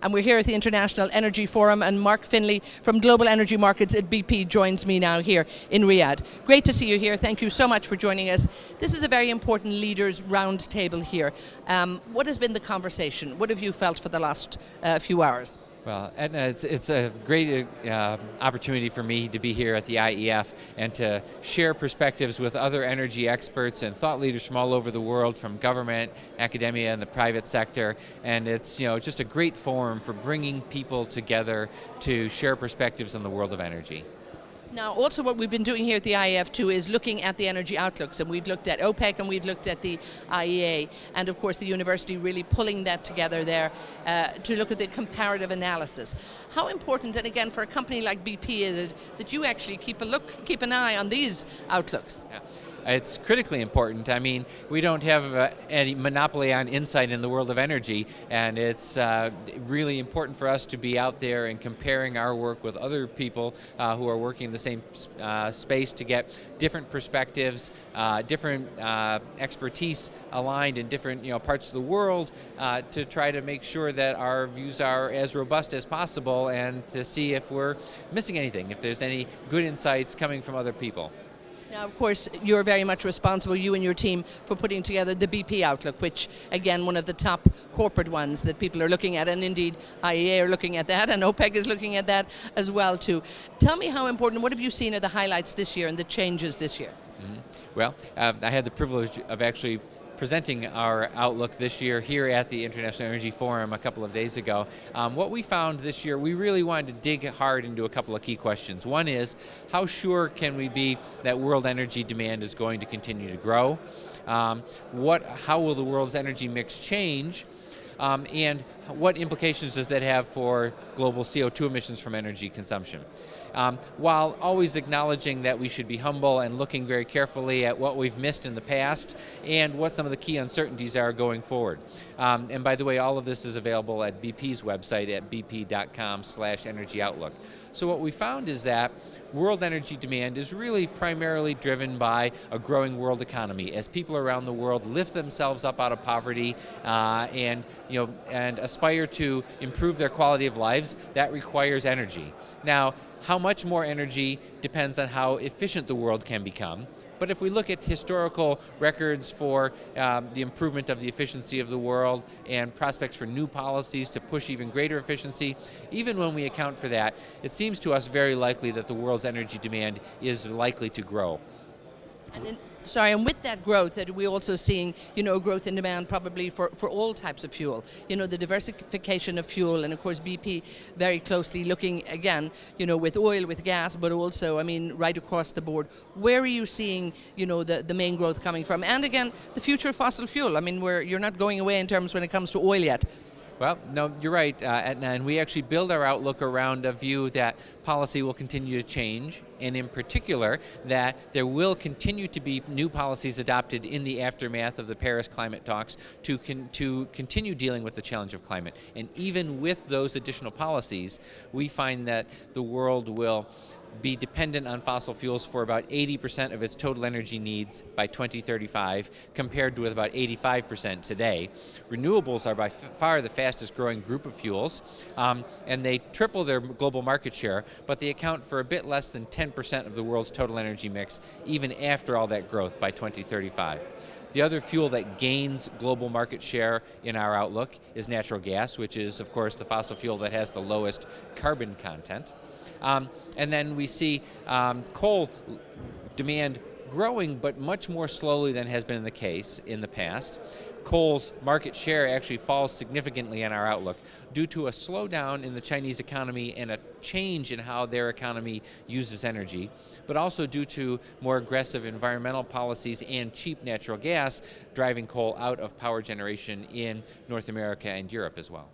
and we're here at the International Energy Forum, and Mark Finley from Global Energy Markets at BP joins me now here in Riyadh. Great to see you here. Thank you so much for joining us. This is a very important leaders roundtable here. What has been the conversation? What have you felt for the last few hours? Well, Edna, it's a great opportunity for me to be here at the IEF and to share perspectives with other energy experts and thought leaders from all over the world, from government, academia, and the private sector. And it's just a great forum for bringing people together to share perspectives on the world of energy. Now, also what we've been doing here at the IEF too is looking at the energy outlooks, and we've looked at OPEC and we've looked at the IEA, and of course the university really pulling that together there to look at the comparative analysis. How important, and again for a company like BP, is it that you actually keep an eye on these outlooks? Yeah. It's critically important. I mean, we don't have any monopoly on insight in the world of energy, and it's really important for us to be out there and comparing our work with other people who are working in the same space to get different perspectives, different expertise aligned in different parts of the world to try to make sure that our views are as robust as possible and to see if we're missing anything, if there's any good insights coming from other people. Now, of course, you're very much responsible, you and your team, for putting together the BP Outlook, which, again, one of the top corporate ones that people are looking at, and indeed IEA are looking at that, and OPEC is looking at that as well, too. Tell me how important, what have you seen are the highlights this year and the changes this year? Mm-hmm. Well, I had the privilege of actually presenting our outlook this year here at the International Energy Forum a couple of days ago. What we found this year, we really wanted to dig hard into a couple of key questions. One is, how sure can we be that world energy demand is going to continue to grow? How will the world's energy mix change? And what implications does that have for global CO2 emissions from energy consumption? While always acknowledging that we should be humble and looking very carefully at what we've missed in the past and what some of the key uncertainties are going forward. And by the way, all of this is available at BP's website at bp.com/energyoutlook. So what we found is that world energy demand is really primarily driven by a growing world economy as people around the world lift themselves up out of poverty and aspire to improve their quality of lives. That requires energy. Now, how much more energy depends on how efficient the world can become. But if we look at historical records for the improvement of the efficiency of the world and prospects for new policies to push even greater efficiency, even when we account for that, it seems to us very likely that the world's energy demand is likely to grow. And with that growth, that we're also seeing, growth in demand probably for all types of fuel. The diversification of fuel, and of course BP very closely looking again, with oil, with gas, but also, right across the board. Where are you seeing, the main growth coming from? And again, the future of fossil fuel. You're not going away in terms when it comes to oil yet. Well, no, you're right, Etna, and we actually build our outlook around a view that policy will continue to change, and in particular, that there will continue to be new policies adopted in the aftermath of the Paris climate talks to continue dealing with the challenge of climate. And even with those additional policies, we find that the world will be dependent on fossil fuels for about 80% of its total energy needs by 2035, compared with about 85% today. Renewables are by far the fastest growing group of fuels, and they triple their global market share, but they account for a bit less than 10% of the world's total energy mix, even after all that growth by 2035. The other fuel that gains global market share in our outlook is natural gas, which is, of course, the fossil fuel that has the lowest carbon content. And then we see coal demand growing, but much more slowly than has been the case in the past. Coal's market share actually falls significantly in our outlook due to a slowdown in the Chinese economy and a change in how their economy uses energy, but also due to more aggressive environmental policies and cheap natural gas driving coal out of power generation in North America and Europe as well.